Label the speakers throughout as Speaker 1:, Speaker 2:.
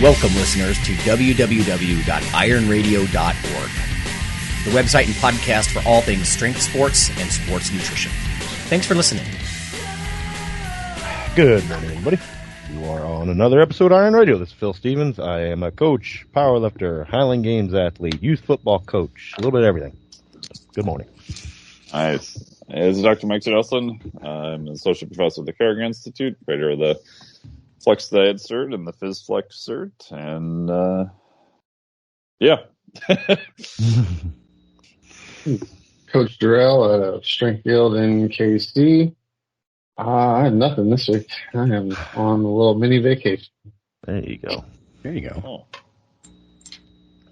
Speaker 1: Welcome, listeners, to www.ironradio.org, the website and podcast for all things strength sports and sports nutrition. Thanks for listening.
Speaker 2: Good morning, everybody. You are on another episode of Iron Radio. This is Phil Stevens. I am a coach, powerlifter, Highland Games athlete, youth football coach, a little bit of everything. Good morning.
Speaker 3: Nice. This is Dr. Mike Zedelson. I'm an associate professor at the Carriger Institute, creator of the Flex Diet Cert and the Phys Flex Cert, and
Speaker 4: Coach Durrell at Strength Field in KC. I have nothing this week. I am on a little mini vacation.
Speaker 2: There you go.
Speaker 1: There you go.
Speaker 3: Oh.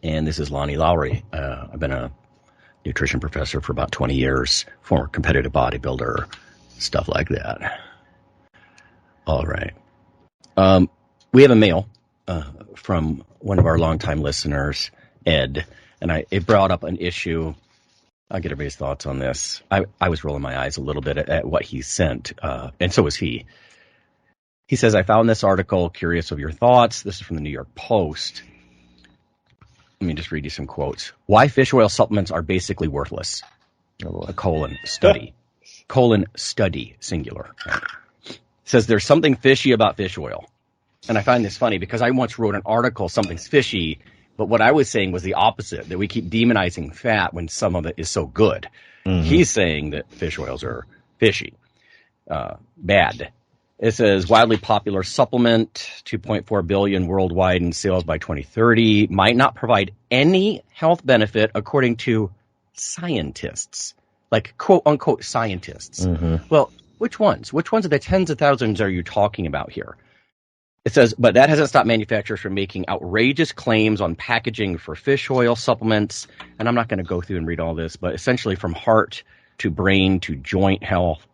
Speaker 1: And this is Lonnie Lowry. I've been a nutrition professor for about 20 years, former competitive bodybuilder, stuff like that. All right. We have a mail from one of our longtime listeners, Ed, and it brought up an issue. I'll get everybody's thoughts on this. I was rolling my eyes a little bit at what he sent, and so was he. He says, I found this article, curious of your thoughts. This is from the New York Post. Let me just read you some quotes. Why fish oil supplements are basically worthless. Study. Study, singular. Right. Says there's something fishy about fish oil. And I find this funny because I once wrote an article, something's fishy, but what I was saying was the opposite, that we keep demonizing fat when some of it is so good. Mm-hmm. He's saying that fish oils are fishy, bad. It says wildly popular supplement, 2.4 billion worldwide in sales by 2030, might not provide any health benefit according to scientists, like quote unquote scientists. Mm-hmm. Well, which ones? Which ones of the tens of thousands are you talking about here? It says, but that hasn't stopped manufacturers from making outrageous claims on packaging for fish oil supplements. And I'm not going to go through and read all this, but essentially from heart to brain to joint health.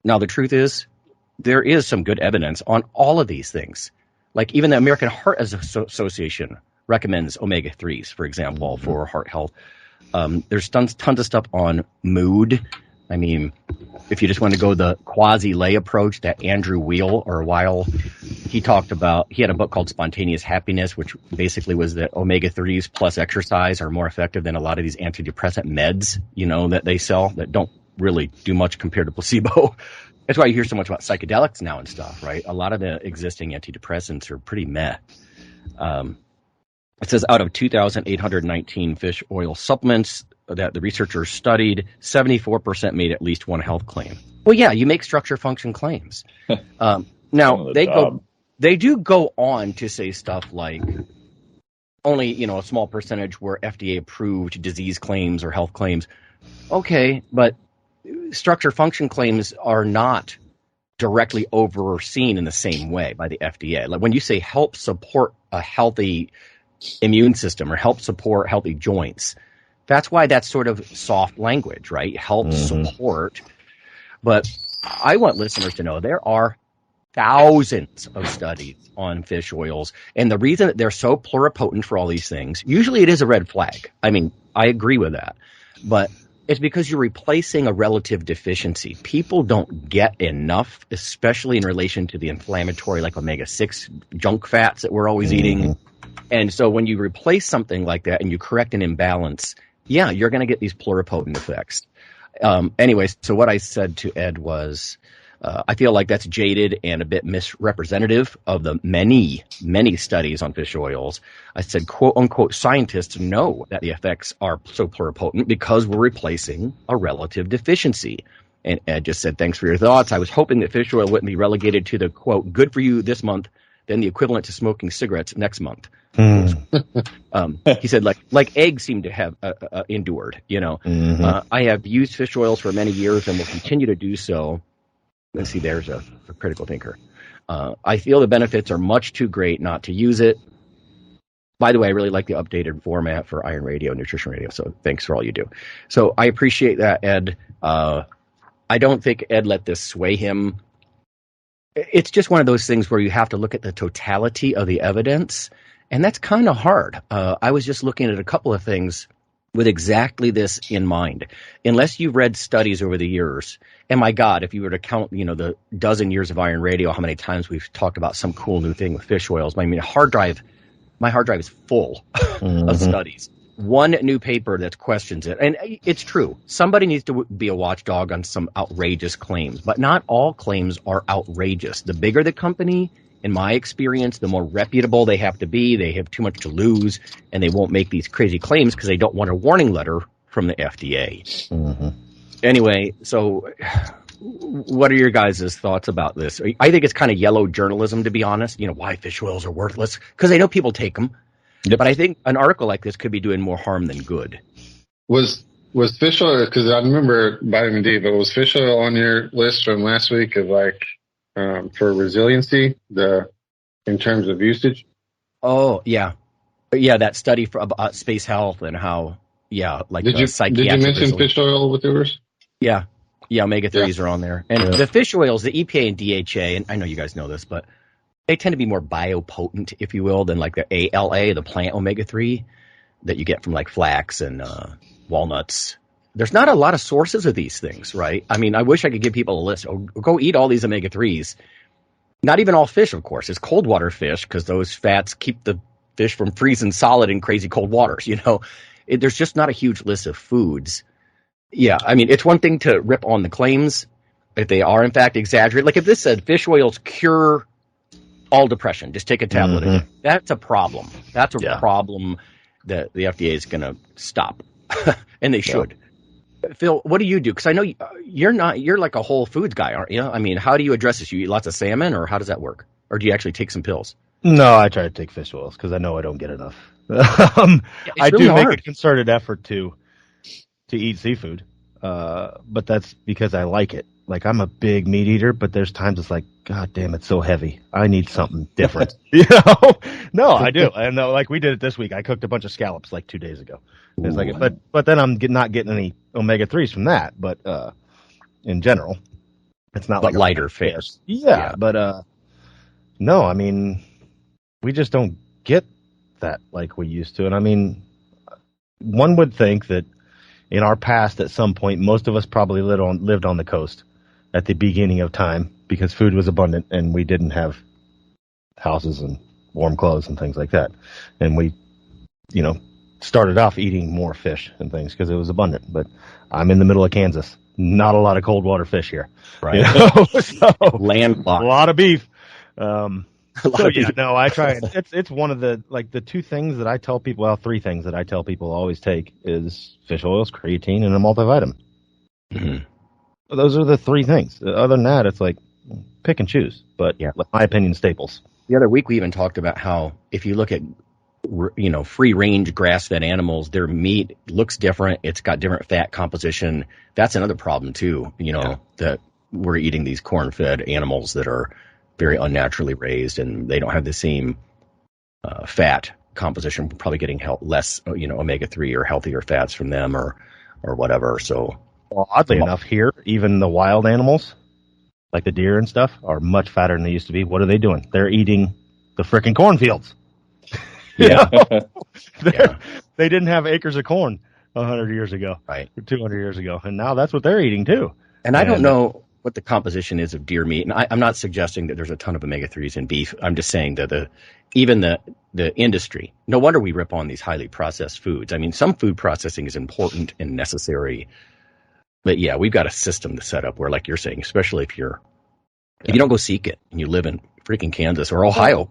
Speaker 1: Now, the truth is, there is some good evidence on all of these things. Like even the American Heart Association recommends omega-3s, for example, for heart health. There's tons of stuff on mood. I mean, if you just want to go the quasi-lay approach that Andrew Weil, he talked about, he had a book called Spontaneous Happiness, which basically was that omega-3s plus exercise are more effective than a lot of these antidepressant meds, that they sell that don't really do much compared to placebo. That's why you hear so much about psychedelics now and stuff, right? A lot of the existing antidepressants are pretty meh. It says out of 2,819 fish oil supplements that the researchers studied, 74% made at least one health claim. Well, yeah, you make structure function claims. Now they do go on to say stuff like only, a small percentage were FDA approved disease claims or health claims. Okay, but structure function claims are not directly overseen in the same way by the FDA. Like when you say help support a healthy immune system or help support healthy joints, that's why that's sort of soft language, right? Help support. But I want listeners to know there are thousands of studies on fish oils. And the reason that they're so pluripotent for all these things, usually it is a red flag. I mean, I agree with that. But it's because you're replacing a relative deficiency. People don't get enough, especially in relation to the inflammatory, like omega-6 junk fats that we're always eating. And so when you replace something like that and you correct an imbalance, yeah, you're going to get these pluripotent effects. Anyways, so what I said to Ed was, I feel like that's jaded and a bit misrepresentative of the many, many studies on fish oils. I said, quote unquote, scientists know that the effects are so pluripotent because we're replacing a relative deficiency. And Ed just said, thanks for your thoughts. I was hoping that fish oil wouldn't be relegated to the quote, good for you this month, then the equivalent to smoking cigarettes next month. He said, like eggs seem to have endured, I have used fish oils for many years and will continue to do so. Let's see, there's a critical thinker. I feel the benefits are much too great not to use it. By the way, I really like the updated format for Iron Radio, Nutrition Radio, so thanks for all you do. So I appreciate that, Ed. I don't think Ed let this sway him. It's just one of those things where you have to look at the totality of the evidence, and that's kind of hard. I was just looking at a couple of things with exactly this in mind. Unless you've read studies over the years, and my God, if you were to count, the dozen years of Iron Radio, how many times we've talked about some cool new thing with fish oils. I mean, my hard drive is full of studies. One new paper that questions it. And it's true. Somebody needs to be a watchdog on some outrageous claims, but not all claims are outrageous. The bigger the company, in my experience, the more reputable they have to be. They have too much to lose, and they won't make these crazy claims because they don't want a warning letter from the FDA. Anyway, so what are your guys' thoughts about this? I think it's kind of yellow journalism, to be honest. Why fish oils are worthless? Because I know people take them. Yep. But I think an article like this could be doing more harm than good.
Speaker 4: Was fish oil, because I remember vitamin D, but was fish oil on your list from last week of for resiliency, in terms of usage?
Speaker 1: Oh, yeah. Yeah, that study about space health and how,
Speaker 4: did you mention fish oil with yours?
Speaker 1: Yeah. Yeah, omega-3s are on there. And the fish oils, the EPA and DHA, and I know you guys know this, but they tend to be more biopotent, if you will, than like the ALA, the plant omega-3 that you get from like flax and walnuts. There's not a lot of sources of these things, right? I mean, I wish I could give people a list. Go eat all these omega-3s. Not even all fish, of course. It's cold water fish because those fats keep the fish from freezing solid in crazy cold waters. There's just not a huge list of foods. Yeah, I mean, it's one thing to rip on the claims if they are, in fact, exaggerated. Like if this said fish oils cure all depression, just take a tablet of it. That's a problem. That's a problem that the FDA is going to stop, and they should. Phil, what do you do? Because I know you're like a whole foods guy, aren't you? I mean, how do you address this? You eat lots of salmon, or how does that work? Or do you actually take some pills?
Speaker 2: No, I try to take fish oils because I know I don't get enough. I do make a concerted effort to eat seafood, but that's because I like it. Like, I'm a big meat eater, but there's times it's like, God damn, it's so heavy. I need something different. No, I do. And like we did it this week. I cooked a bunch of scallops like 2 days ago. It's like, but then I'm not getting any omega-3s from that. But in general, it's not like
Speaker 1: lighter fish.
Speaker 2: Yeah, but no, I mean, we just don't get that like we used to. And I mean, one would think that in our past, at some point, most of us probably lived on the coast at the beginning of time because food was abundant and we didn't have houses and warm clothes and things like that. And we, started off eating more fish and things because it was abundant. But I'm in the middle of Kansas. Not a lot of cold water fish here.
Speaker 1: Right.
Speaker 2: So,
Speaker 1: landlocked.
Speaker 2: A lot of beef. I try. It's one of the two things that I tell people. Well, three things that I tell people always take is fish oils, creatine, and a multivitamin.
Speaker 1: Mm-hmm.
Speaker 2: Those are the three things. Other than that, it's like pick and choose. But in my opinion, staples.
Speaker 1: The other week we even talked about how if you look at free range grass fed animals, their meat looks different. It's got different fat composition. That's another problem too. That we're eating these corn fed animals that are very unnaturally raised, and they don't have the same fat composition. We're probably getting less, omega-3 or healthier fats from them, or whatever. So,
Speaker 2: oddly enough, here even the wild animals, like the deer and stuff, are much fatter than they used to be. What are they doing? They're eating the frickin' cornfields.
Speaker 1: Yeah,
Speaker 2: they didn't have acres of corn 100 years ago,
Speaker 1: right?
Speaker 2: Or 200 years ago, and now that's what they're eating too.
Speaker 1: And I don't know what the composition is of deer meat. And I'm not suggesting that there's a ton of omega-3s in beef. I'm just saying that even the industry, no wonder we rip on these highly processed foods. I mean, some food processing is important and necessary. But yeah, we've got a system to set up where, like you're saying, especially if you don't go seek it and you live in freaking Kansas or Ohio.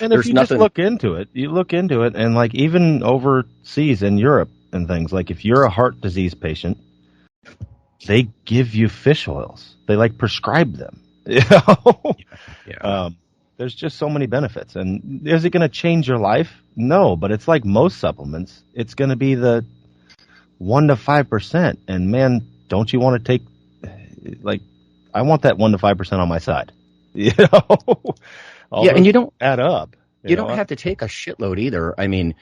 Speaker 2: And if you just look into it, and like even overseas in Europe and things, like if you're a heart disease patient, they give you fish oils. They prescribe them. There's just so many benefits. And is it going to change your life? No, but it's like most supplements. It's going to be the 1 to 5%. And man, don't you want to take I want that 1 to 5% on my side.
Speaker 1: And you don't
Speaker 2: add up.
Speaker 1: You don't have to take a shitload either. I mean,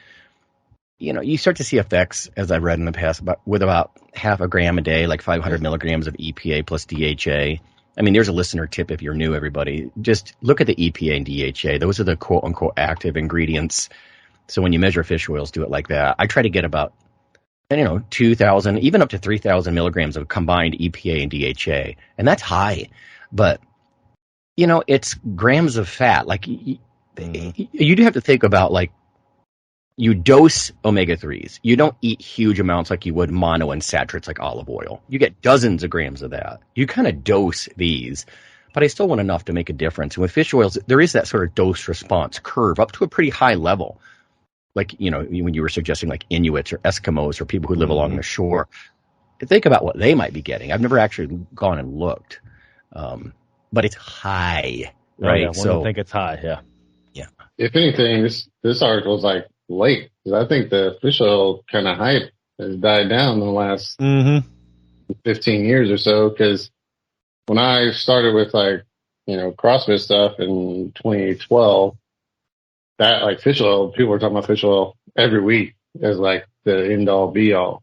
Speaker 1: you start to see effects, as I've read in the past, with about half a gram a day, like 500 milligrams of EPA plus DHA. I mean, there's a listener tip if you're new, everybody. Just look at the EPA and DHA. Those are the quote-unquote active ingredients. So when you measure fish oils, do it like that. I try to get about and 2,000, even up to 3,000 milligrams of combined EPA and DHA, and that's high. But it's grams of fat. Like you do have to think about, like, you dose omega-3s. You don't eat huge amounts like you would monounsaturates like olive oil. You get dozens of grams of that. You kind of dose these, but I still want enough to make a difference. And with fish oils, there is that sort of dose response curve up to a pretty high level. Like, when you were suggesting like Inuits or Eskimos or people who live along the shore, think about what they might be getting. I've never actually gone and looked, but it's high, right?
Speaker 2: Yeah, so I think it's high. Yeah.
Speaker 4: If anything, this article is like late, because I think the fish oil kind of hype has died down in the last 15 years or so. Because when I started with CrossFit stuff in 2012. That, like, fish oil, people were talking about fish oil every week as like the end all be all.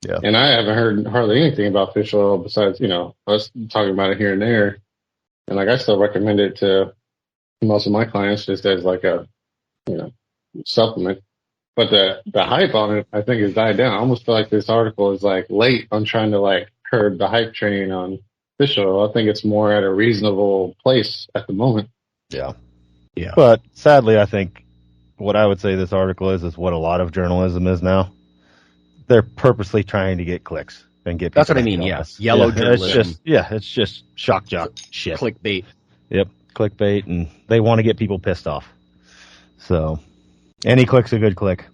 Speaker 2: Yeah.
Speaker 4: And I haven't heard hardly anything about fish oil besides, us talking about it here and there. And like, I still recommend it to most of my clients just as like a, supplement. But the hype on it, I think, has died down. I almost feel like this article is like late on trying to like curb the hype train on fish oil. I think it's more at a reasonable place at the moment.
Speaker 2: Yeah. Yeah. But sadly, I think what I would say this article is what a lot of journalism is now. They're purposely trying to get clicks and get people.
Speaker 1: That's what I mean. Yes. Yellow journalism.
Speaker 2: It's just shock jock shit.
Speaker 1: Clickbait.
Speaker 2: Yep. Clickbait. And they want to get people pissed off. So any click's a good click.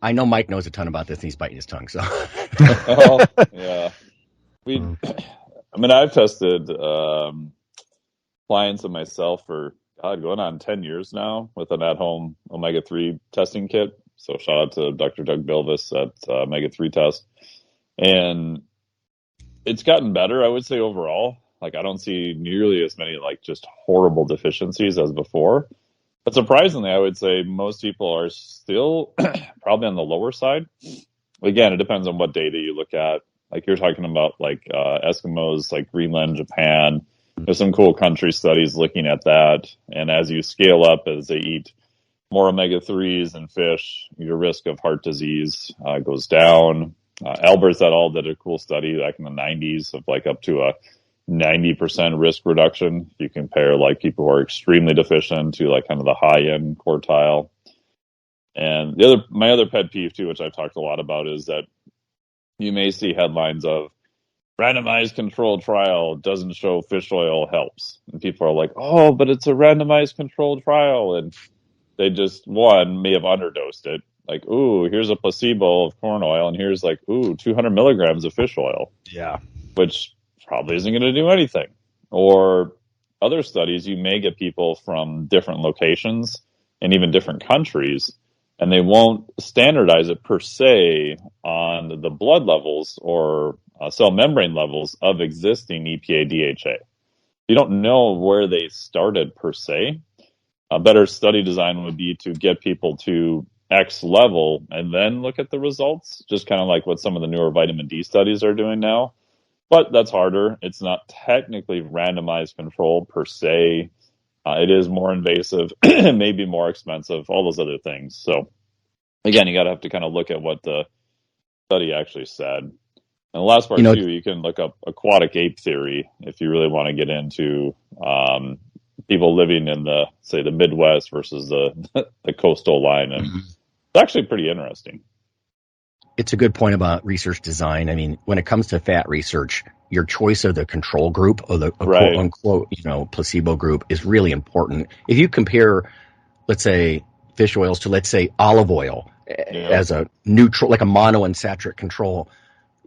Speaker 1: I know Mike knows a ton about this and he's biting his tongue. So.
Speaker 3: Oh, yeah. I've tested clients and myself for going on 10 years now with an at-home omega-3 testing kit. So shout out to Dr. Doug Bilvis at Omega-3 Test. And it's gotten better, I would say, overall. Like, I don't see nearly as many, like, just horrible deficiencies as before. But surprisingly, I would say most people are still probably on the lower side. Again, it depends on what data you look at. Like, you're talking about, like, Eskimos, like Greenland, Japan. There's some cool country studies looking at that. And as you scale up, as they eat more omega-3s and fish, your risk of heart disease goes down. Albers et al. Did a cool study back in the 90s of like up to a 90% risk reduction. You compare like people who are extremely deficient to like kind of the high-end quartile. And my other pet peeve too, which I've talked a lot about, is that you may see headlines of randomized controlled trial doesn't show fish oil helps. And people are like, oh, but it's a randomized controlled trial. And they just, may have underdosed it. Like, ooh, here's a placebo of corn oil, and here's like, 200 milligrams of fish oil.
Speaker 2: Yeah.
Speaker 3: Which probably isn't going to do anything. Or other studies, you may get people from different locations and even different countries, and they won't standardize it per se on the blood levels or cell membrane levels of existing EPA DHA. You don't know where they started per se. A better study design would be to get people to X level and then look at the results, just kind of like what some of the newer vitamin D studies are doing now. But that's harder. It's not technically randomized control per se. It is more invasive, maybe more expensive, all those other things. So again, you got to have to kind of look at what the study actually said. And the last part, too, you can look up aquatic ape theory if you really want to get into people living in the Midwest versus the coastal line. And it's actually pretty interesting.
Speaker 1: It's a good point about research design. I mean, when it comes to fat research, your choice of the control group or the quote unquote, placebo group is really important. If you compare, let's say, fish oils to, let's say, olive oil as a neutral, like a monounsaturated control,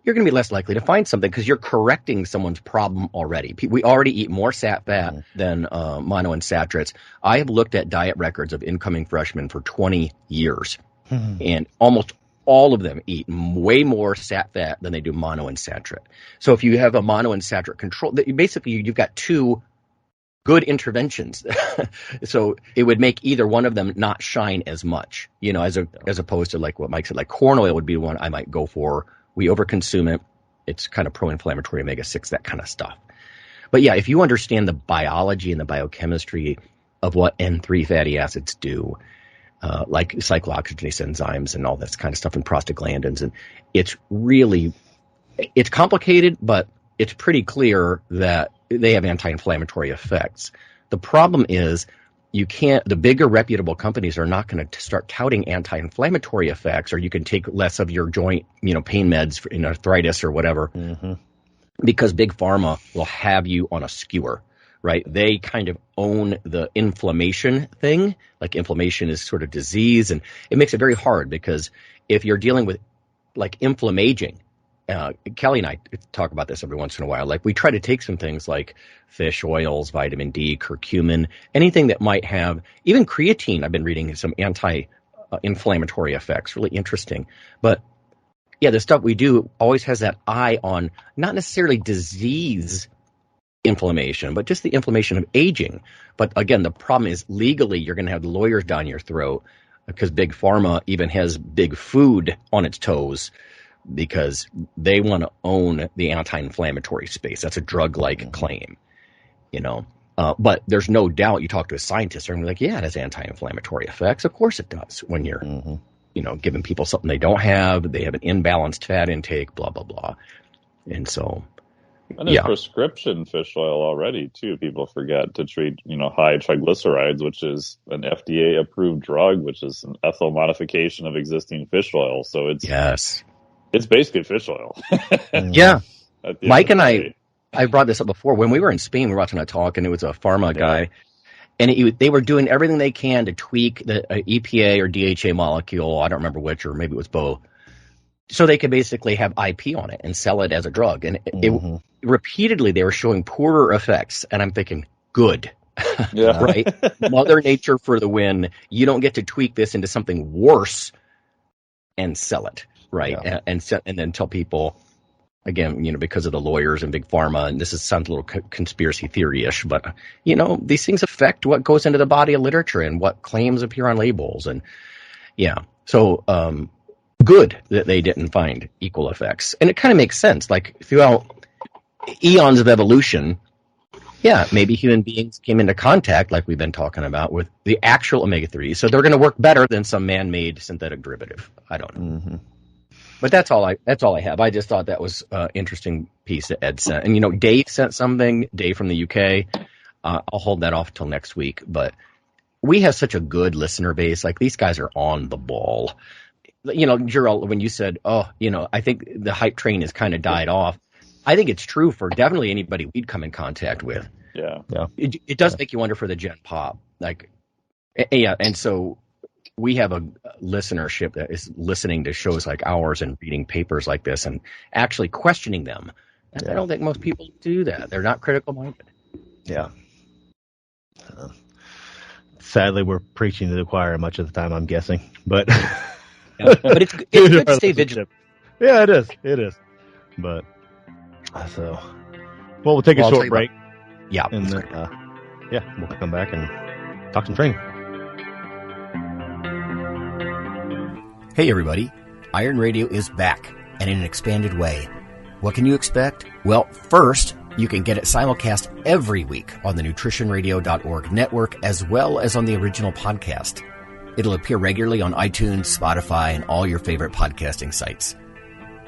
Speaker 1: you're going to be less likely to find something because you're correcting someone's problem already. We already eat more sat fat than monounsaturates. I have looked at diet records of incoming freshmen for 20 years, and almost all of them eat way more sat fat than they do monounsaturated. So if you have a monounsaturated control, basically you've got two good interventions. So it would make either one of them not shine as much, as opposed to like what Mike said, like corn oil would be one I might go for. We overconsume it. It's kind of pro-inflammatory, omega-6, that kind of stuff. But yeah, if you understand the biology and the biochemistry of what N3 fatty acids do, like cyclooxygenase enzymes and all this kind of stuff, and prostaglandins. And it's complicated, but it's pretty clear that they have anti-inflammatory effects. The problem is the bigger reputable companies are not going to start touting anti-inflammatory effects, or you can take less of your joint, pain meds for arthritis or whatever, because big pharma will have you on a skewer, right? They kind of own the inflammation thing. Like inflammation is sort of disease, and it makes it very hard because if you're dealing with like inflammaging, Kelly and I talk about this every once in a while. Like we try to take some things like fish oils, vitamin D, curcumin, anything that might have, even creatine. I've been reading some anti-inflammatory effects. Really interesting. But yeah, the stuff we do always has that eye on not necessarily disease inflammation, but just the inflammation of aging. But again, the problem is legally you're going to have the lawyers down your throat because big pharma even has big food on its toes, because they want to own the anti-inflammatory space. That's a drug-like claim, But there's no doubt, you talk to a scientist, they're going to be like, yeah, it has anti-inflammatory effects. Of course it does when you're, giving people something they don't have. They have an imbalanced fat intake, blah, blah, blah. And so,
Speaker 3: and there's prescription fish oil already, too. People forget to treat, high triglycerides, which is an FDA-approved drug, which is an ethyl modification of existing fish oil. So it's basically fish oil.
Speaker 1: Yeah. Mike and I brought this up before. When we were in Spain, we were watching a talk, and it was a pharma guy. And they were doing everything they can to tweak the EPA or DHA molecule. I don't remember which, or maybe it was both. So they could basically have IP on it and sell it as a drug. And repeatedly, they were showing poorer effects. And I'm thinking, good.
Speaker 3: Yeah.
Speaker 1: Right? Mother Nature for the win. You don't get to tweak this into something worse and sell it. Right. Yeah. And then tell people, again, because of the lawyers and big pharma, and sounds a little conspiracy theory-ish, but, these things affect what goes into the body of literature and what claims appear on labels. And so good that they didn't find equal effects. And it kind of makes sense. Like throughout eons of evolution, maybe human beings came into contact, like we've been talking about, with the actual omega-3. So they're going to work better than some man-made synthetic derivative. I don't know. But that's all I have. I just thought that was an interesting piece that Ed sent. And, Dave sent something, Dave from the UK. I'll hold that off till next week. But we have such a good listener base. Like, these guys are on the ball. Gerald, when you said, I think the hype train has kind of died off, I think it's true for definitely anybody we'd come in contact with.
Speaker 3: Yeah.
Speaker 1: It does make you wonder for the Gen Pop. Like, and so we have a listenership that is listening to shows like ours and reading papers like this and actually questioning them. And I don't think most people do that. They're not critical minded.
Speaker 2: Yeah. Sadly, we're preaching to the choir much of the time, I'm guessing. But
Speaker 1: but it's good to stay vigilant.
Speaker 2: Yeah, it is. It is. But we'll take a short break. And then, we'll come back and talk some training.
Speaker 5: Hey everybody, Iron Radio is back, and in an expanded way. What can you expect? Well, first, you can get it simulcast every week on the nutritionradio.org network, as well as on the original podcast. It'll appear regularly on iTunes, Spotify, and all your favorite podcasting sites.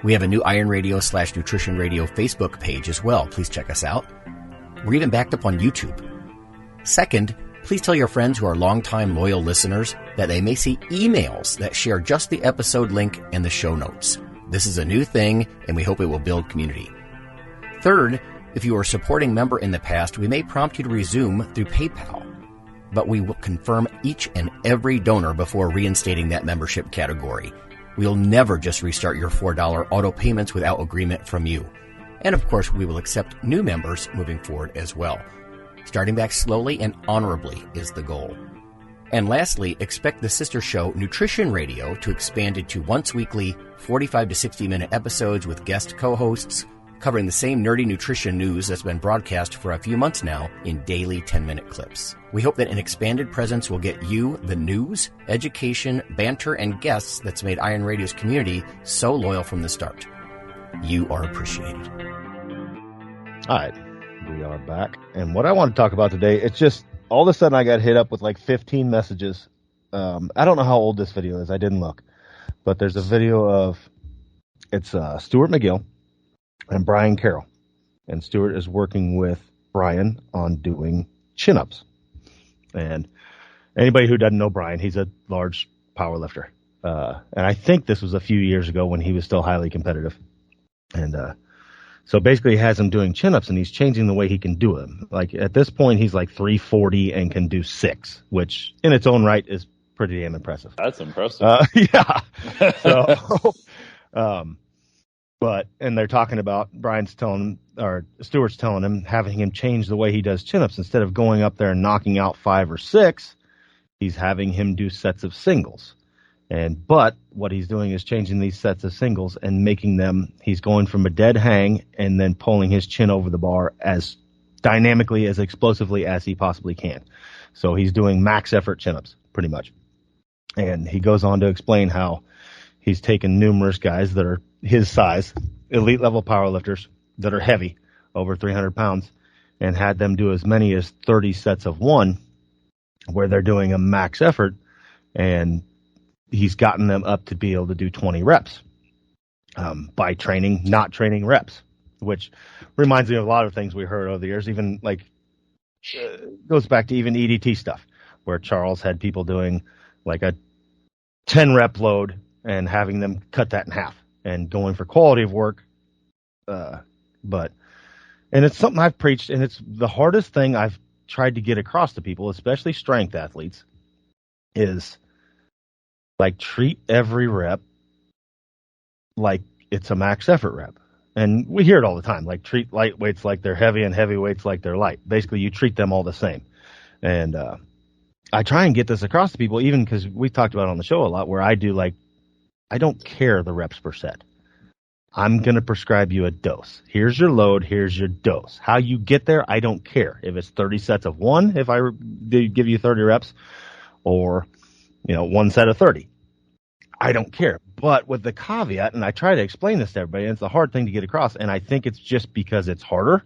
Speaker 5: We have a new Iron Radio / Nutrition Radio Facebook page as well. Please check us out. We're even backed up on YouTube. Second, please tell your friends who are longtime loyal listeners that they may see emails that share just the episode link and the show notes. This is a new thing, and we hope it will build community. Third, if you were a supporting member in the past, we may prompt you to resume through PayPal, but we will confirm each and every donor before reinstating that membership category. We'll never just restart your $4 auto payments without agreement from you. And of course, we will accept new members moving forward as well. Starting back slowly and honorably is the goal. And lastly, expect the sister show Nutrition Radio to expand into once weekly 45 to 60 minute episodes with guest co-hosts covering the same nerdy nutrition news that's been broadcast for a few months now in daily 10-minute clips. We hope that an expanded presence will get you the news, education, banter, and guests that's made Iron Radio's community so loyal from the start. You are appreciated.
Speaker 2: All right. We are back. And what I want to talk about today, it's just all of a sudden I got hit up with like 15 messages I don't know how old this video is. I didn't look, but there's a video of it's Stuart McGill and Brian Carroll, and Stuart is working with Brian on doing chin-ups. And anybody who doesn't know Brian, he's a large power lifter. And I think this was a few years ago when he was still highly competitive. And so basically he has him doing chin-ups, and he's changing the way he can do them. Like at this point, he's like 340 and can do 6, which in its own right is pretty damn impressive.
Speaker 3: That's impressive.
Speaker 2: Yeah. So, and they're talking about Stuart's telling him, having him change the way he does chin-ups. Instead of going up there and knocking out 5 or 6, he's having him do sets of singles. But what he's doing is changing these sets of singles and making them, he's going from a dead hang and then pulling his chin over the bar as dynamically, as explosively as he possibly can. So he's doing max effort chin-ups, pretty much. And he goes on to explain how he's taken numerous guys that are his size, elite level powerlifters that are heavy, over 300 pounds, and had them do as many as 30 sets of 1, where they're doing a max effort, and he's gotten them up to be able to do 20 reps by not training reps, which reminds me of a lot of things we heard over the years, even like goes back to even EDT stuff, where Charles had people doing like a 10 rep load and having them cut that in half and going for quality of work. And it's something I've preached, and it's the hardest thing I've tried to get across to people, especially strength athletes, is like treat every rep like it's a max effort rep. And we hear it all the time, like treat lightweights like they're heavy and heavyweights like they're light. Basically, you treat them all the same. And I try and get this across to people, even because we talked about it on the show a lot, where I don't care the reps per set. I'm going to prescribe you a dose. Here's your load. Here's your dose. How you get there, I don't care. If it's 30 sets of 1, if I give you 30 reps, or 1 set of 30, I don't care. But with the caveat, and I try to explain this to everybody, and it's a hard thing to get across, and I think it's just because it's harder.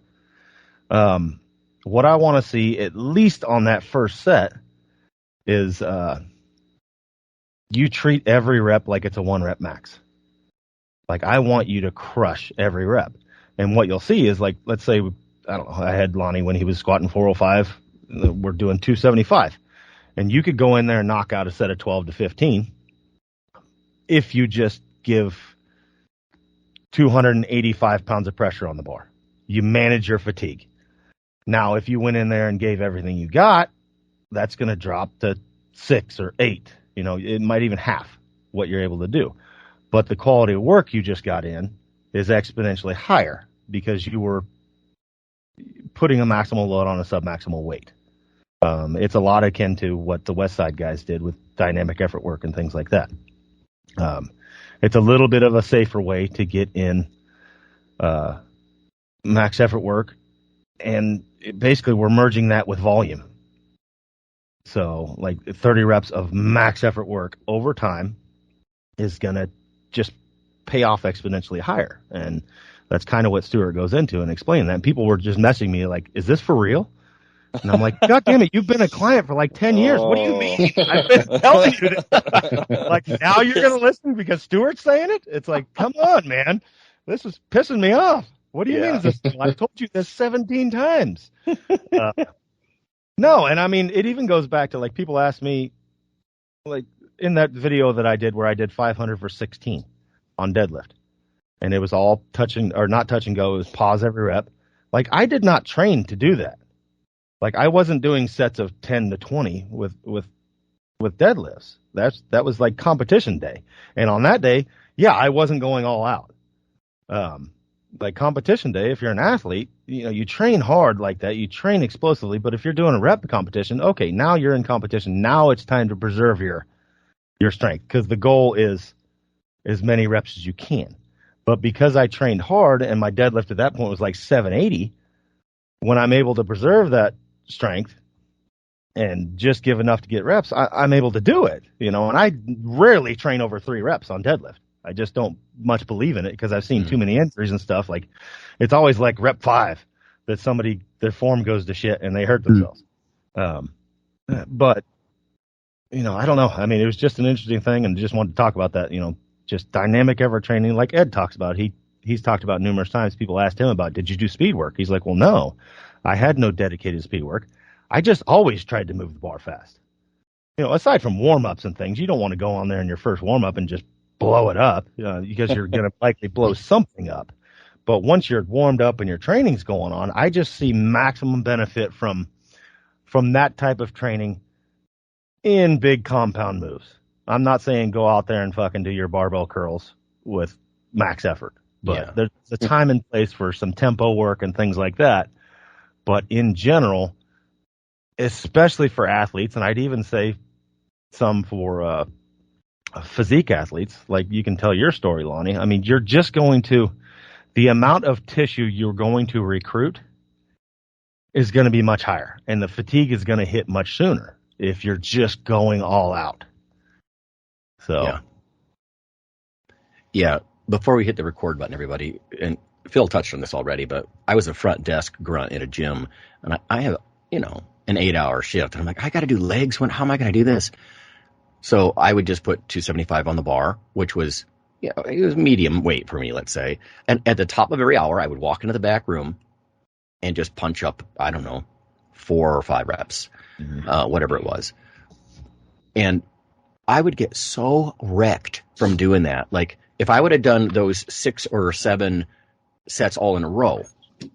Speaker 2: What I want to see, at least on that first set, is you treat every rep like it's a 1 rep max. Like, I want you to crush every rep. And what you'll see is, like, let's say, I don't know, I had Lonnie when he was squatting 405. We're doing 275. And you could go in there and knock out a set of 12 to 15 if you just give 285 pounds of pressure on the bar. You manage your fatigue. Now, if you went in there and gave everything you got, that's going to drop to 6 or 8. It might even half what you're able to do. But the quality of work you just got in is exponentially higher because you were putting a maximal load on a submaximal weight. It's a lot akin to what the West Side guys did with dynamic effort work and things like that. It's a little bit of a safer way to get in max effort work, and basically we're merging that with volume. So like 30 reps of max effort work over time is going to just pay off exponentially higher. And that's kind of what Stuart goes into and explaining that. And people were just messaging me like, is this for real? And I'm like, God damn it, you've been a client for like 10 years. What do you mean? I've been telling you this. Like, now you're going to listen because Stuart's saying it? It's like, come on, man. This is pissing me off. What do you mean? Is this? I've told you this 17 times. No, and I mean, it even goes back to, like, people ask me, like, in that video that I did where I did 500 for 16 on deadlift, and it was all not touch and go. It was pause every rep. Like, I did not train to do that. Like, I wasn't doing sets of 10 to 20 with deadlifts. That was like competition day. And on that day, I wasn't going all out. Like competition day, if you're an athlete, you train hard like that. You train explosively. But if you're doing a rep competition, okay, now you're in competition. Now it's time to preserve your strength, because the goal is as many reps as you can. But because I trained hard and my deadlift at that point was like 780, when I'm able to preserve that strength and just give enough to get reps, I'm able to do it, and I rarely train over 3 reps on deadlift. I just don't much believe in it because I've seen too many injuries and stuff. Like, it's always like rep 5 that their form goes to shit and they hurt themselves. But I don't know. I mean, it was just an interesting thing, and just wanted to talk about that. Just dynamic ever training, like Ed talks about. He's talked about numerous times. People asked him about, did you do speed work? He's like, well, no, I had no dedicated speed work. I just always tried to move the bar fast. Aside from warm ups and things, you don't want to go on there in your first warm up and just blow it up, because you're going to likely blow something up. But once you're warmed up and your training's going on, I just see maximum benefit from that type of training in big compound moves. I'm not saying go out there and fucking do your barbell curls with max effort, but there's a time and place for some tempo work and things like that. But in general, especially for athletes, and I'd even say some for physique athletes, like you can tell your story, Lonnie. I mean, you're just going to, the amount of tissue you're going to recruit is going to be much higher, and the fatigue is going to hit much sooner if you're just going all out. So,
Speaker 1: yeah. Before we hit the record button, everybody, and Phil touched on this already, but I was a front desk grunt at a gym, and I have, an 8-hour shift, and I'm like, I got to do legs. How am I going to do this? So I would just put 275 on the bar, which was, it was medium weight for me, let's say. And at the top of every hour, I would walk into the back room and just punch up, 4 or 5 reps, whatever it was. And I would get so wrecked from doing that. Like, if I would have done those 6 or 7 sets all in a row,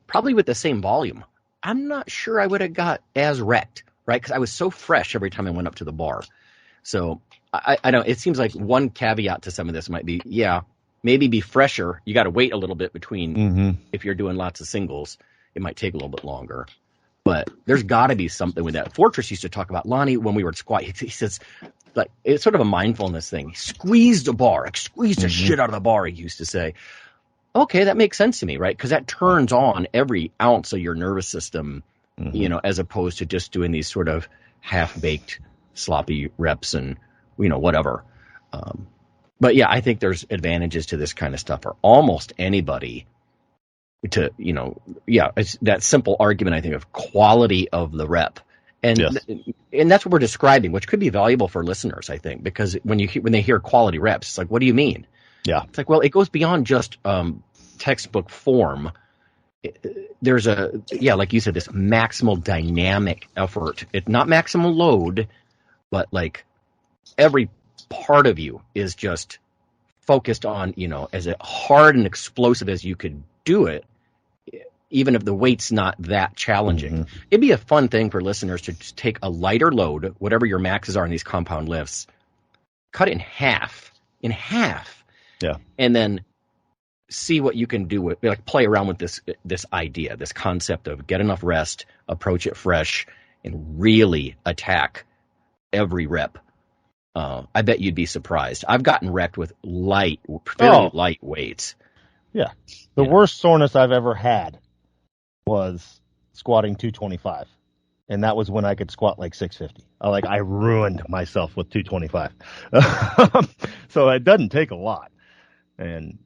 Speaker 1: probably with the same volume, I'm not sure I would have got as wrecked, right? Because I was so fresh every time I went up to the bar. So I don't. It seems like one caveat to some of this might be, maybe be fresher. You got to wait a little bit between. If you're doing lots of singles, it might take a little bit longer. But there's got to be something with that. Fortress used to talk about, Lonnie, when we were at squat. He says, like, it's sort of a mindfulness thing. He squeezed a bar, squeezed the shit out of the bar. He used to say, okay, that makes sense to me, right? Because that turns on every ounce of your nervous system, as opposed to just doing these sort of half-baked, sloppy reps and, whatever. But yeah, I think there's advantages to this kind of stuff for almost anybody to, it's that simple argument, I think, of quality of the rep. And and that's what we're describing, which could be valuable for listeners, I think, because when they hear quality reps, it's like, what do you mean?
Speaker 2: Yeah.
Speaker 1: It's like, well, it goes beyond just textbook form. There's like you said, this maximal dynamic effort. It's not maximal load, but like every part of you is just focused on, as hard and explosive as you could do it, even if the weight's not that challenging. It'd be a fun thing for listeners to just take a lighter load, whatever your maxes are in these compound lifts, cut it in half, and then see what you can do with, like, play around with this idea, this concept of get enough rest, approach it fresh, and really attack every rep. I bet you'd be surprised. I've gotten wrecked with fairly light weights.
Speaker 2: Yeah. The worst soreness I've ever had was squatting 225. And that was when I could squat like 650. I ruined myself with 225. So it doesn't take a lot. And,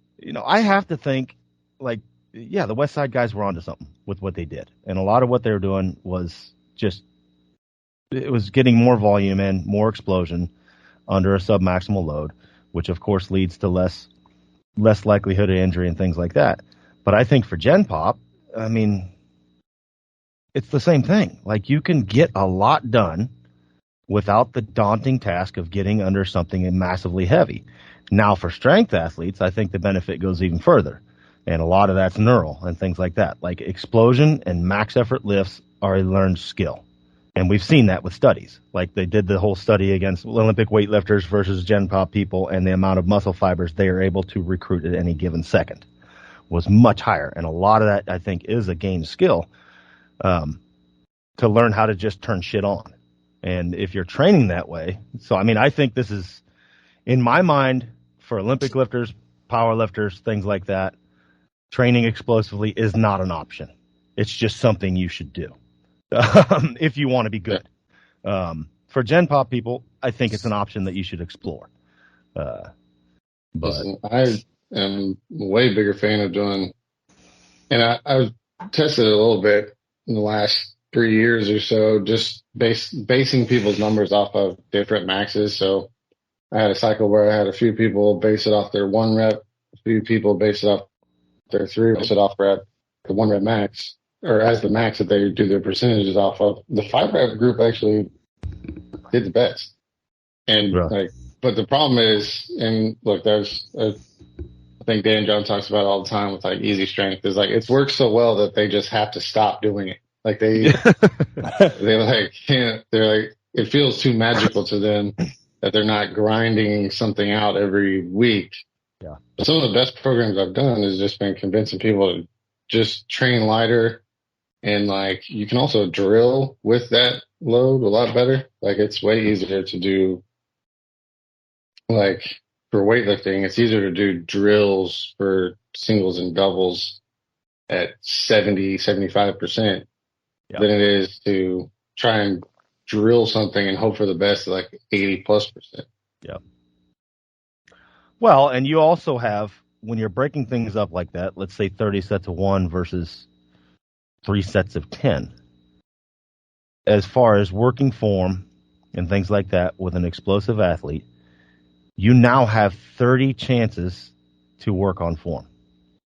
Speaker 2: I have to think, the West Side guys were onto something with what they did. And a lot of what they were doing was it was getting more volume and more explosion under a submaximal load, which of course leads to less likelihood of injury and things like that. But I think for Gen Pop, I mean, it's the same thing. Like, you can get a lot done without the daunting task of getting under something massively heavy. Now, for strength athletes, I think the benefit goes even further. And a lot of that's neural and things like that. Like, explosion and max effort lifts are a learned skill. And we've seen that with studies. Like, they did the whole study against Olympic weightlifters versus Gen Pop people, and the amount of muscle fibers they are able to recruit at any given second was much higher. And a lot of that, I think, is a gained skill to learn how to just turn shit on. And if you're training that way, so, I mean, I think this is, in my mind, for Olympic lifters, power lifters, things like that, training explosively is not an option. It's just something you should do if you want to be good. For Gen Pop people, I think it's an option that you should explore. But
Speaker 4: listen, I am a way bigger fan of doing, and I've tested it a little bit in the last 3 years or so, just basing people's numbers off of different maxes. So I had a cycle where I had a few people base it off their 1 rep, a few people base it off their 3 reps, it off rep, the 1 rep max, or as the max that they do their percentages off of. The 5 rep group actually did the best. And but the problem is, and look, I think Dan John talks about it all the time with like easy strength, is like it's worked so well that they just have to stop doing it. Like they like can't, they're like, it feels too magical to them that they're not grinding something out every week.
Speaker 2: Yeah.
Speaker 4: But some of the best programs I've done has just been convincing people to just train lighter, and like you can also drill with that load a lot better. Like it's way easier to do, like for weightlifting, it's easier to do drills for singles and doubles at 70-75% than it is to try and drill something and hope for the best at like 80+%.
Speaker 2: Yeah. Well, and you also have, when you're breaking things up like that, let's say 30 sets of 1 versus 3 sets of 10, as far as working form and things like that with an explosive athlete, you now have 30 chances to work on form.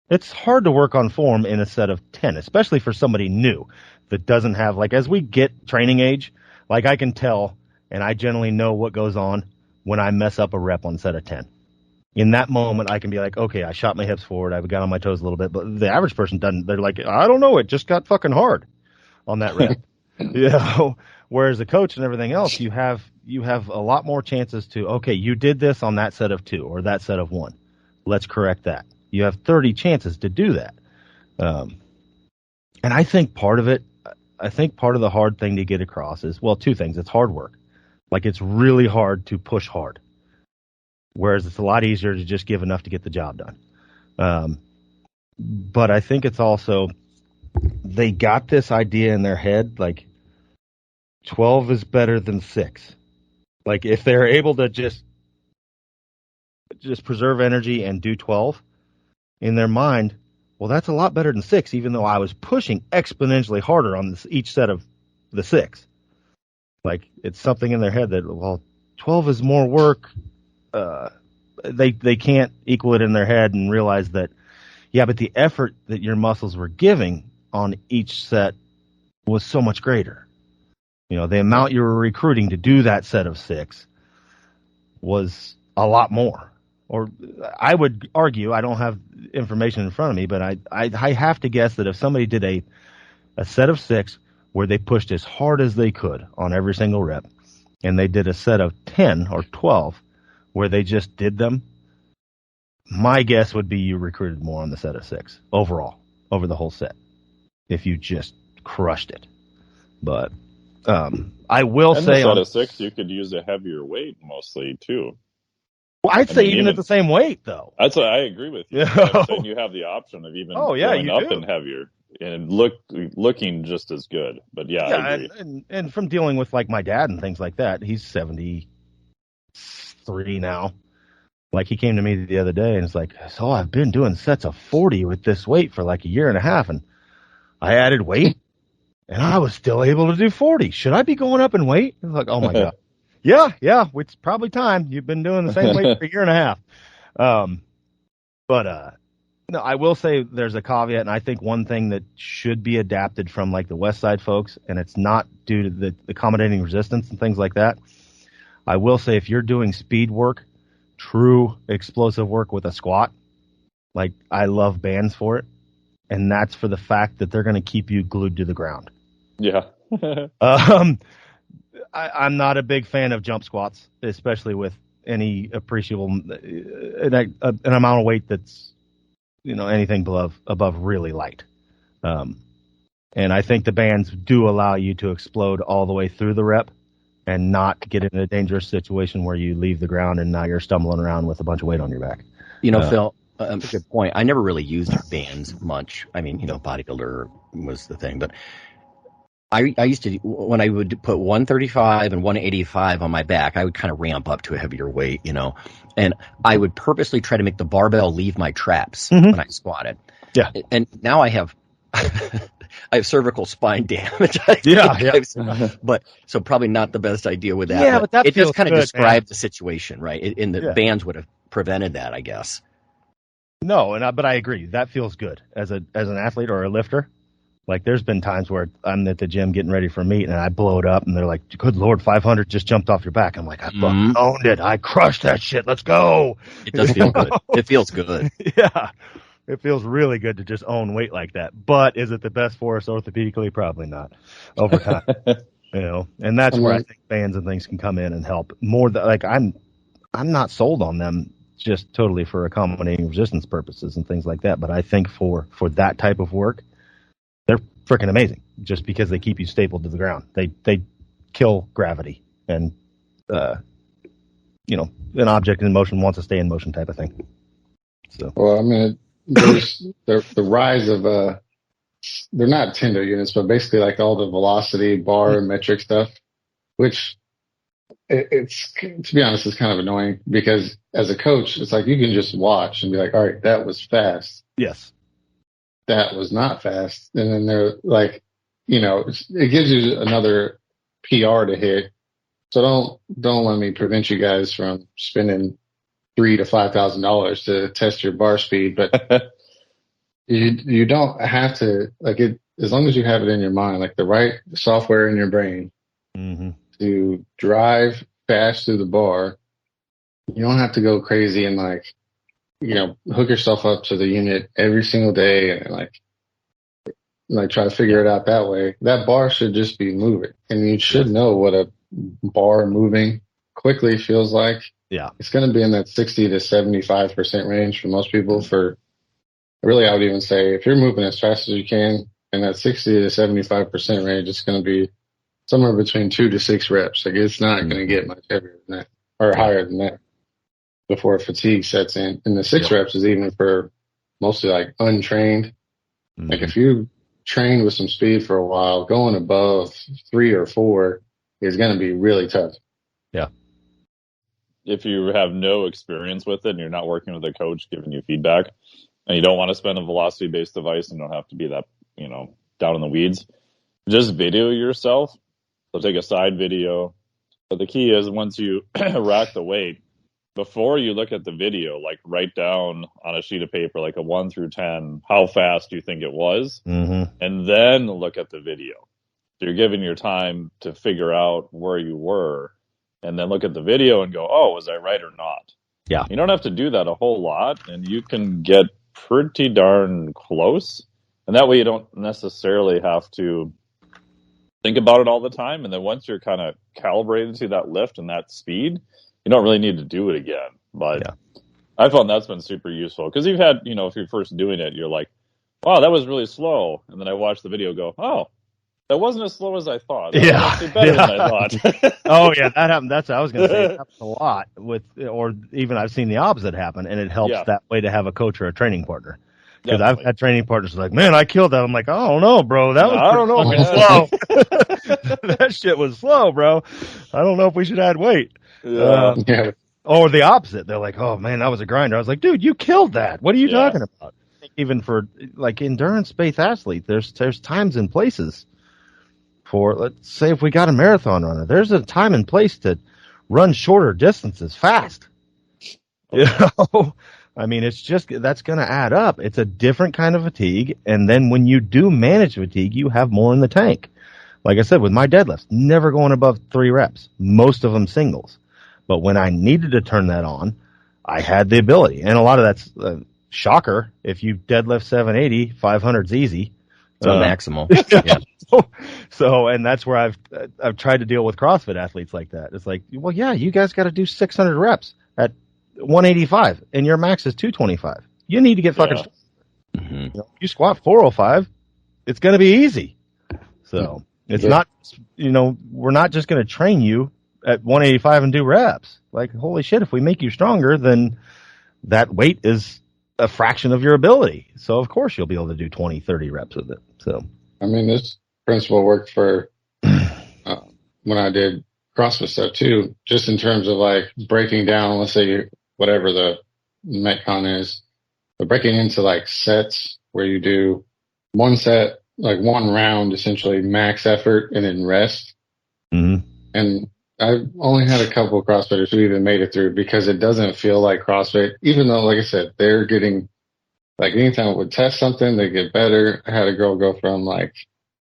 Speaker 2: It's hard to work on form in a set of 10, especially for somebody new that doesn't have, like, as we get training age, like I can tell, and I generally know what goes on when I mess up a rep on set of 10. In that moment, I can be like, okay, I shot my hips forward, I got on my toes a little bit, but the average person doesn't. They're like, I don't know, it just got fucking hard on that rep. You know, whereas the coach and everything else, you have a lot more chances to, okay, you did this on that set of 2 or that set of 1. Let's correct that. You have 30 chances to do that. And I think part of the hard thing to get across is, well, 2 things. It's hard work. Like, it's really hard to push hard, whereas it's a lot easier to just give enough to get the job done. But I think it's also, they got this idea in their head, like 12 is better than 6. Like, if they're able to just preserve energy and do 12 in their mind, well, that's a lot better than 6, even though I was pushing exponentially harder on each set of the 6. Like, it's something in their head that, well, 12 is more work. They can't equal it in their head and realize that, yeah, but the effort that your muscles were giving on each set was so much greater. You know, the amount you were recruiting to do that set of 6 was a lot more. Or I would argue, I don't have information in front of me, but I have to guess that if somebody did a set of 6 where they pushed as hard as they could on every single rep, and they did a set of 10 or 12 where they just did them, my guess would be you recruited more on the set of 6 overall, over the whole set, if you just crushed it. But I will say,
Speaker 3: on a set of 6, you could use a heavier weight mostly too.
Speaker 2: Well, I'd say even at the same weight, though.
Speaker 3: That's what I agree with you. I'm saying you have the option of even going up and heavier and looking just as good. But yeah, I agree.
Speaker 2: And from dealing with like my dad and things like that, he's 73 now. Like, he came to me the other day and it's like, so I've been doing sets of 40 with this weight for like a year and a half, and I added weight and I was still able to do 40. Should I be going up in weight? It's like, oh my God. Yeah, it's probably time. You've been doing the same weight for a year and a half. But no, I will say there's a caveat, and I think one thing that should be adapted from like the West Side folks, and it's not due to the accommodating resistance and things like that. I will say, if you're doing speed work, true explosive work with a squat, like, I love bands for it, and that's for the fact that they're going to keep you glued to the ground.
Speaker 3: Yeah.
Speaker 2: I'm not a big fan of jump squats, especially with any appreciable an amount of weight that's, you know, anything above really light. And I think the bands do allow you to explode all the way through the rep and not get in a dangerous situation where you leave the ground and now you're stumbling around with a bunch of weight on your back.
Speaker 1: You know, Phil, a good point. I never really used bands much. I mean, you know, bodybuilder was the thing, but I used to, when I would put 135 and 185 on my back, I would kind of ramp up to a heavier weight, you know, and I would purposely try to make the barbell leave my traps when I squatted.
Speaker 2: Yeah.
Speaker 1: And now I have I have cervical spine damage. But so probably not the best idea with that.
Speaker 2: Yeah, but that
Speaker 1: it
Speaker 2: feels
Speaker 1: just kind of
Speaker 2: good,
Speaker 1: describes
Speaker 2: man.
Speaker 1: the situation, right? And the
Speaker 2: Yeah.
Speaker 1: bands would have prevented that, I guess.
Speaker 2: No, but I agree. That feels good as an athlete or a lifter. Like there's been times where I'm at the gym getting ready for a meet and I blow it up and they're like, "Good Lord, 500 just jumped off your back." I'm like, "I fucking owned it. I crushed that shit. Let's go."
Speaker 1: It does feel good. It feels good.
Speaker 2: Yeah. It feels really good to just own weight like that. But is it the best for us orthopedically? Probably not over time. And that's where I think bands and things can come in and help more. Like I'm not sold on them just totally for accommodating resistance purposes and things like that. But I think for that type of work, they're freaking amazing just because they keep you stapled to the ground. They kill gravity and, an object in motion wants to stay in motion type of thing. So,
Speaker 4: well, I mean, there's the rise of, they're not tender units, but basically like all the velocity, bar, and metric stuff, which it's, to be honest, it's kind of annoying because as a coach, it's like you can just watch and be like, all right, that was fast.
Speaker 2: yes.
Speaker 4: That was not fast. And then they're like, it gives you another PR to hit. So don't let me prevent you guys from spending $3,000 to $5,000 to test your bar speed, but you don't have to as long as you have it in your mind, like the right software in your brain to drive fast through the bar. You don't have to go crazy and hook yourself up to the unit every single day and like try to figure it out that way. That bar should just be moving, and you should know what a bar moving quickly feels like.
Speaker 2: Yeah.
Speaker 4: It's going to be in that 60 to 75% range for most people. Really, I would even say if you're moving as fast as you can in that 60 to 75% range, it's going to be somewhere between 2 to 6 reps. Like it's not going to get much heavier than that or higher than that before fatigue sets in. And the 6 reps is even for mostly like untrained. Like if you train with some speed for a while, going above 3 or 4 is going to be really tough.
Speaker 2: Yeah.
Speaker 3: If you have no experience with it and you're not working with a coach giving you feedback and you don't want to spend a velocity based device and don't have to be that, down in the weeds, just video yourself. So take a side video. But the key is once you rack the weight, before you look at the video, like write down on a sheet of paper, like a 1 through 10, how fast you think it was, and then look at the video. So you're giving your time to figure out where you were, and then look at the video and go, oh, was I right or not?
Speaker 2: Yeah.
Speaker 3: You don't have to do that a whole lot, and you can get pretty darn close. And that way you don't necessarily have to think about it all the time. And then once you're kind of calibrated to that lift and that speed, you don't really need to do it again. But I found that's been super useful because you've had, if you're first doing it, you're like, wow, that was really slow. And then I watched the video go, oh, that wasn't as slow as I thought. That was actually better than I thought.
Speaker 2: Oh, yeah, that happened. That's what I was going to say. It happens a lot or even I've seen the opposite happen, and it helps that way to have a coach or a training partner. Because I've had training partners like, man, I killed that. I'm like, I don't know, bro. That was
Speaker 3: I don't know, man.
Speaker 2: slow. That shit was slow, bro. I don't know if we should add weight.
Speaker 4: Yeah.
Speaker 2: Or the opposite. They're like, oh, man, that was a grinder. I was like, dude, you killed that. What are you talking about? Even for like endurance-based athletes, there's times and places for, let's say if we got a marathon runner, there's a time and place to run shorter distances fast. You know? I mean, it's just, that's going to add up. It's a different kind of fatigue. And then when you do manage fatigue, you have more in the tank. Like I said, with my deadlifts, never going above 3 reps, most of them singles. But when I needed to turn that on, I had the ability. And a lot of that's shocker. If you deadlift 780, 500's easy.
Speaker 1: It's maximal. Yeah.
Speaker 2: So, and that's where I've tried to deal with CrossFit athletes like that. It's like, well, yeah, you guys got to do 600 reps at 185 and your max is 225. You need to get fucking you squat 405, it's going to be easy. So it's not, we're not just going to train you at 185 and do reps. Like, holy shit, if we make you stronger, then that weight is a fraction of your ability. So of course you'll be able to do 20, 30 reps with it. So,
Speaker 4: I mean, this principle worked for when I did CrossFit stuff too, just in terms of like breaking down, let's say whatever the Metcon is, but breaking into like sets where you do 1 set like one round, essentially max effort and then rest.
Speaker 2: Mm-hmm.
Speaker 4: And I've only had a couple of CrossFitters who even made it through because it doesn't feel like CrossFit, even though, like I said, they're getting, like anytime we test something, they get better. I had a girl go from like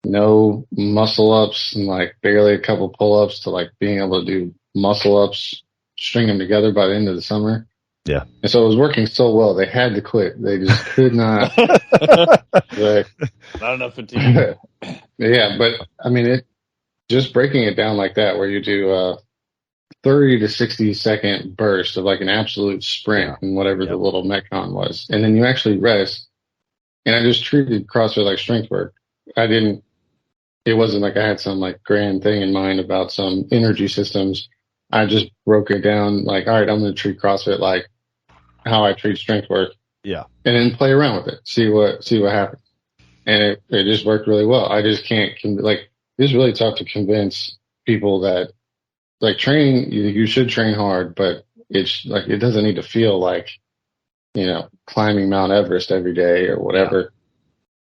Speaker 4: no muscle ups and like barely a couple pull ups to like being able to do muscle ups, string them together by the end of the summer.
Speaker 2: Yeah.
Speaker 4: And so it was working so well, they had to quit. They just could not.
Speaker 3: Not enough fatigue.
Speaker 4: Yeah, but I mean, it just breaking it down like that, where you do a 30 to 60 second burst of like an absolute sprint and whatever the little Metcon was, and then you actually rest. And I just treated CrossFit like strength work. It wasn't like I had some like grand thing in mind about some energy systems. I just broke it down like, all right, I'm going to treat CrossFit like how I treat strength work.
Speaker 2: Yeah.
Speaker 4: And then play around with it. See what happens. And it just worked really well. I just can't, it's really tough to convince people that like training, you should train hard, but it's like, it doesn't need to feel like, climbing Mount Everest every day or whatever. Yeah.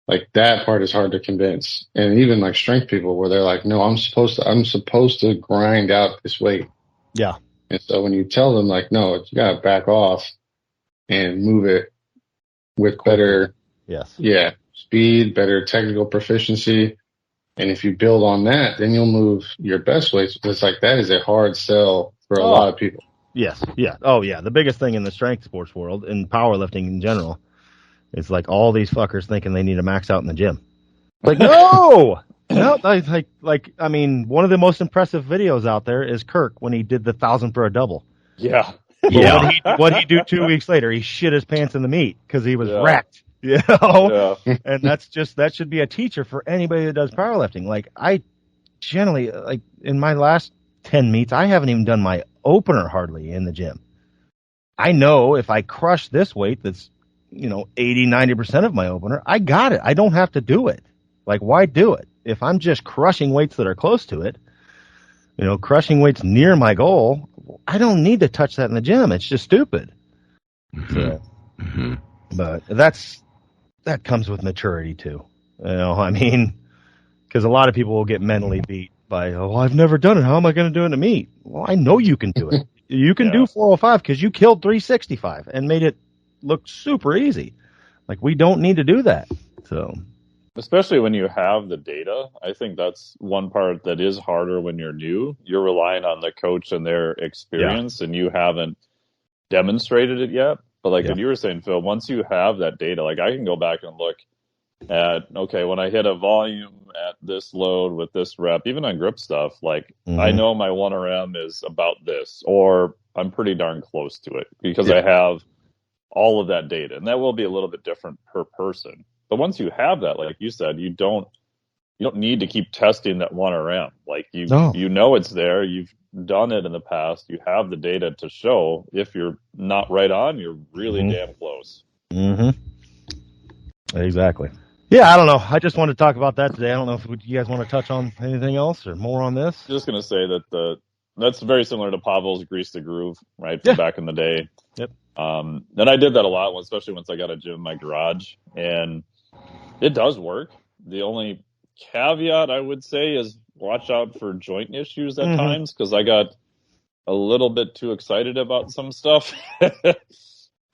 Speaker 4: Like that part is hard to convince. And even like strength people where they're like, no, I'm supposed to grind out this weight.
Speaker 2: Yeah.
Speaker 4: And so when you tell them like, no, you got to back off and move it with better, speed, better technical proficiency. And if you build on that, then you'll move your best weights. It's like that is a hard sell for a lot of people.
Speaker 2: Yes. Yeah. Oh yeah. The biggest thing in the strength sports world and powerlifting in general is like all these fuckers thinking they need to max out in the gym. Like, no, I mean, one of the most impressive videos out there is Kirk when he did the 1,000 for a double.
Speaker 3: Yeah.
Speaker 2: What'd he do 2 weeks later? He shit his pants in the meat because he was wrecked. And that should be a teacher for anybody that does powerlifting. Like I generally, like in my last 10 meets, I haven't even done my opener hardly in the gym. I know if I crush this weight that's 80-90% of my opener, I got it. I don't have to do it. Like, why do it? If I'm just crushing weights that are close to it, crushing weights near my goal, I don't need to touch that in the gym. It's just stupid. But that comes with maturity too. I mean, because a lot of people will get mentally beat by, I've never done it. How am I going to do it in a meet? Well, I know you can do it. You can do 405 because you killed 365 and made it look super easy. Like, we don't need to do that. So,
Speaker 3: especially when you have the data, I think that's one part that is harder when you're new. You're relying on the coach and their experience, and you haven't demonstrated it yet. But like what you were saying, Phil, once you have that data, like I can go back and look at, okay, when I hit a volume at this load with this rep, even on grip stuff, like I know my 1RM is about this, or I'm pretty darn close to it because I have all of that data. And that will be a little bit different per person. But once you have that, like you said, you don't need to keep testing that 1RM. Like you know it's there. You've done it in the past. You have the data to show if you're not right on, you're really damn close.
Speaker 2: Exactly. Yeah, I don't know. I just wanted to talk about that today. I don't know if you guys want to touch on anything else or more on this.
Speaker 3: Just going to say that that's very similar to Pavel's Grease the Groove, right? From back in the day.
Speaker 2: Yep.
Speaker 3: And I did that a lot, especially once I got a gym in my garage, and it does work. The only caveat I would say is watch out for joint issues at times, because I got a little bit too excited about some stuff.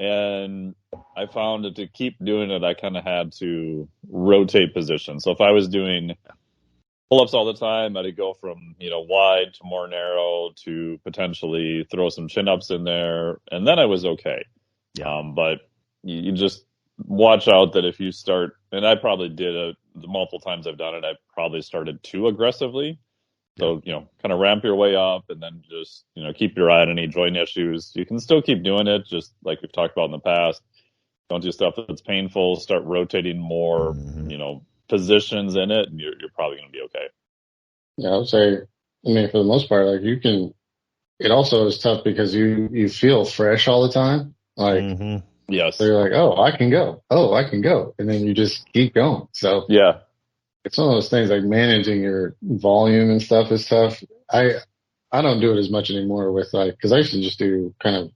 Speaker 3: And I found that to keep doing it, I kind of had to rotate positions. So if I was doing pull-ups all the time, I'd go from, wide to more narrow to potentially throw some chin-ups in there. And then I was okay. But you just watch out that if you start, and I probably did the multiple times I've done it, I probably started too aggressively. So, kind of ramp your way up and then just, keep your eye on any joint issues. You can still keep doing it, just like we've talked about in the past. Don't do stuff that's painful. Start rotating more, positions in it, and you're probably going to be okay.
Speaker 4: Yeah, I would say, for the most part, like it also is tough because you feel fresh all the time. Like,
Speaker 3: yes.
Speaker 4: So you're like, oh, I can go. And then you just keep going. So,
Speaker 3: yeah.
Speaker 4: It's one of those things like managing your volume and stuff is tough. I don't do it as much anymore with because I used to just do kind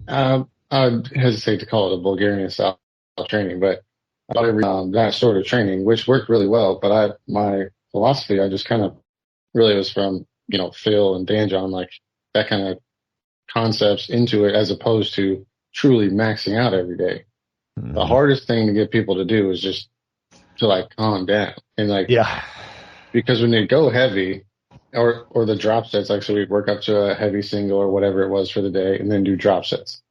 Speaker 4: of, I'd hesitate to call it a Bulgarian style training, but about that sort of training, which worked really well. But my philosophy, I just kind of really was from, Phil and Dan John, like that kind of concepts into it as opposed to truly maxing out every day. Mm-hmm. The hardest thing to get people to do is just to like calm down and like, because when they go heavy or the drop sets, like, so we'd work up to a heavy single or whatever it was for the day and then do drop sets.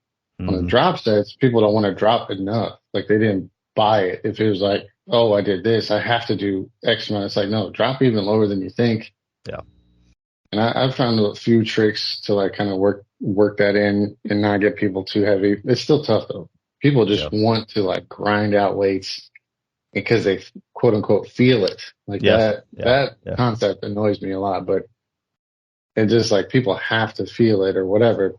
Speaker 4: Mm-hmm. On the drop sets, people don't want to drop enough. Like they didn't buy it. If it was like, oh, I did this, I have to do X amount. It's like, no, drop even lower than you think.
Speaker 2: Yeah.
Speaker 4: And I've found a few tricks to like kind of work that in and not get people too heavy. It's still tough though. People just want to like grind out weights because they quote unquote feel it. Like that concept annoys me a lot, but it's just like people have to feel it or whatever.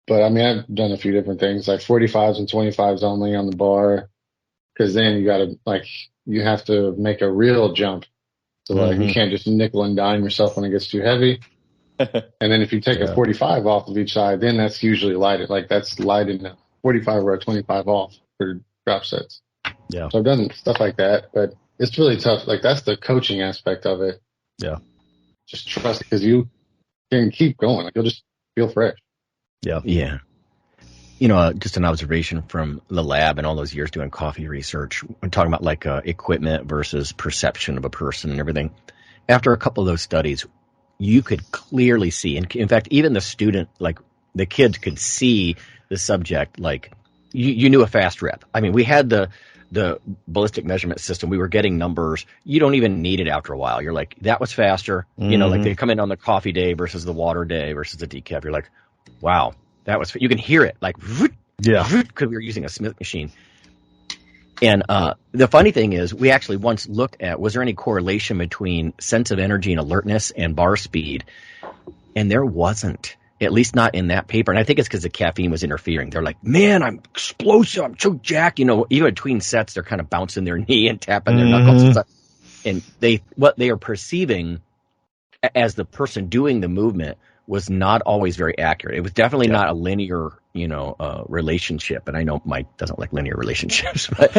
Speaker 4: But I mean, I've done a few different things like 45s and 25s only on the bar. Cause then you have to make a real jump. So like you can't just nickel and dime yourself when it gets too heavy. And then if you take a 45 off of each side, then that's usually lighted. Like that's lighted a 45 or a 25 off for drop sets.
Speaker 2: Yeah.
Speaker 4: So I've done stuff like that, but it's really tough. Like that's the coaching aspect of it.
Speaker 2: Yeah.
Speaker 4: Just trust it because you can keep going. Like you'll just feel fresh.
Speaker 2: Yeah.
Speaker 1: Yeah. Just an observation from the lab and all those years doing coffee research, when talking about like equipment versus perception of a person and everything. After a couple of those studies, you could clearly see, and in fact, even the student, like the kids could see the subject, like you knew a fast rep. I mean, we had the ballistic measurement system. We were getting numbers. You don't even need it after a while. You're like, that was faster. Like they come in on the coffee day versus the water day versus the decaf. You're like, wow. That was, you can hear it like, because we were using a Smith machine. And the funny thing is, we actually once looked at, was there any correlation between sense of energy and alertness and bar speed? And there wasn't, at least not in that paper. And I think it's because the caffeine was interfering. They're like, man, I'm explosive. I'm so jacked. Even between sets, they're kind of bouncing their knee and tapping their knuckles and stuff. And what they are perceiving as the person doing the movement was not always very accurate. It was definitely not a linear, relationship. And I know Mike doesn't like linear relationships, but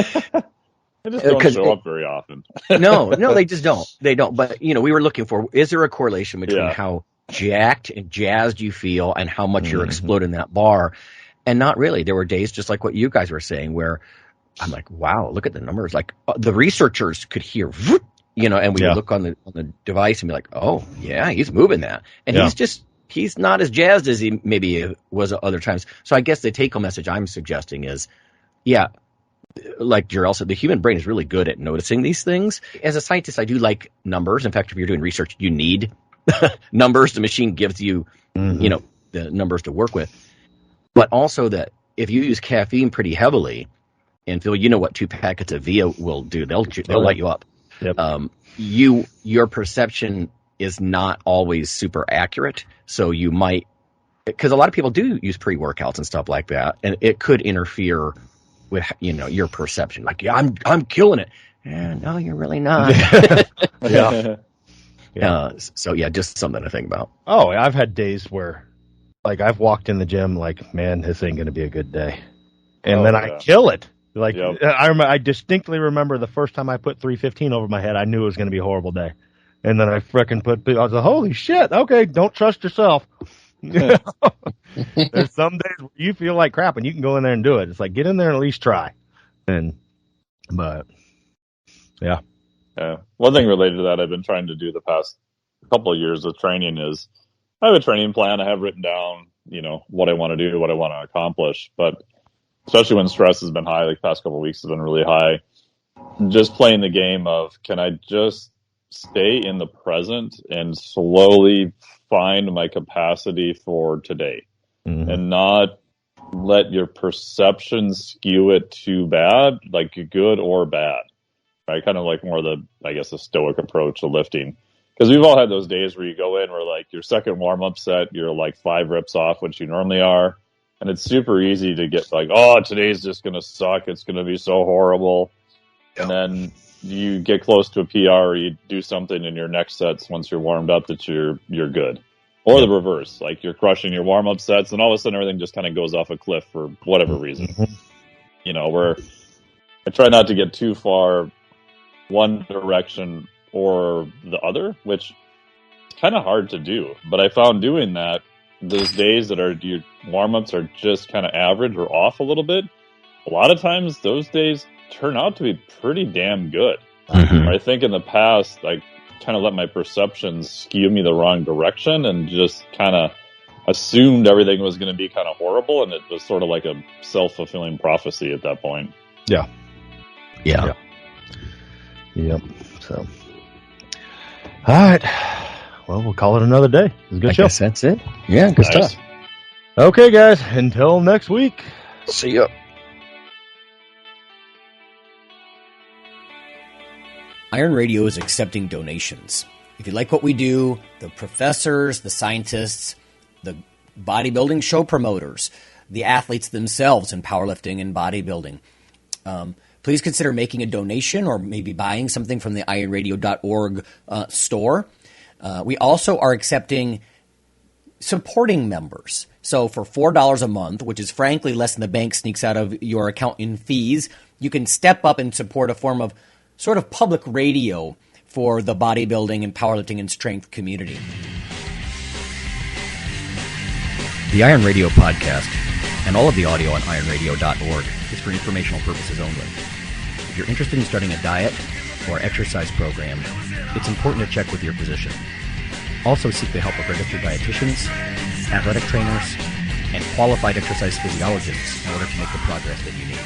Speaker 3: they just don't show up very often.
Speaker 1: no, they just don't. They don't. But we were looking for, is there a correlation between how jacked and jazzed you feel and how much you're exploding that bar? And not really. There were days just like what you guys were saying where I'm like, wow, look at the numbers. Like the researchers could hear, and we would look on the device and be like, oh yeah, he's moving that, and he's not as jazzed as he maybe was other times. So I guess the take-home message I'm suggesting is, like Jarrell said, the human brain is really good at noticing these things. As a scientist, I do like numbers. In fact, if you're doing research, you need numbers. The machine gives you, the numbers to work with. But also that if you use caffeine pretty heavily, and Phil, you know what 2 packets of Via will do. They'll light you up.
Speaker 2: Yep.
Speaker 1: Your perception is not always super accurate. So you might, because a lot of people do use pre-workouts and stuff like that, and it could interfere with, your perception. Like, I'm killing it. No, you're really not. So just something to think about.
Speaker 2: Oh, I've had days where, like, I've walked in the gym like, man, this ain't going to be a good day. And then I kill it. Like, I distinctly remember the first time I put 315 over my head, I knew it was going to be a horrible day. And then I frickin' I was like, holy shit, okay, don't trust yourself. There's some days where you feel like crap and you can go in there and do it. It's like, get in there and at least try. One
Speaker 3: thing related to that I've been trying to do the past couple of years with training is I have a training plan. I have written down, what I want to do, what I want to accomplish. But especially when stress has been high, like the past couple of weeks has been really high, just playing the game of, can I just stay in the present and slowly find my capacity for today and not let your perception skew it too bad, like good or bad, right? Kind of like more the, I guess, a stoic approach to lifting. Because we've all had those days where you go in where like your second warm-up set, you're like 5 reps off what you normally are. And it's super easy to get like, oh, today's just going to suck. It's going to be so horrible. And then you get close to a PR or you do something in your next sets once you're warmed up that you're good. Or the reverse, like you're crushing your warm-up sets and all of a sudden everything just kind of goes off a cliff for whatever reason. Where I try not to get too far one direction or the other, which is kind of hard to do. But I found doing that, those days that are your warm-ups are just kind of average or off a little bit, a lot of times those days turn out to be pretty damn good.
Speaker 1: Mhm.
Speaker 3: I think in the past, I kind of let my perceptions skew me the wrong direction and just kind of assumed everything was going to be kind of horrible, and it was sort of like a self-fulfilling prophecy at that point.
Speaker 1: Yeah.
Speaker 2: Yep. So, all right. Well, we'll call it another day. It was a good
Speaker 1: I
Speaker 2: show.
Speaker 1: guess that's it. Yeah, good
Speaker 3: Nice.
Speaker 1: stuff.
Speaker 2: Okay, guys. Until next week.
Speaker 1: See ya.
Speaker 5: Iron Radio is accepting donations. If you like what we do, the professors, the scientists, the bodybuilding show promoters, the athletes themselves in powerlifting and bodybuilding, please consider making a donation or maybe buying something from the ironradio.org store. We also are accepting supporting members. So for $4 a month, which is frankly less than the bank sneaks out of your account in fees, you can step up and support a form of sort of public radio for the bodybuilding and powerlifting and strength community.
Speaker 1: The Iron Radio podcast and all of the audio on ironradio.org is for informational purposes only. If you're interested in starting a diet or exercise program, it's important to check with your physician. Also seek the help of registered dietitians, athletic trainers, and qualified exercise physiologists in order to make the progress that you need.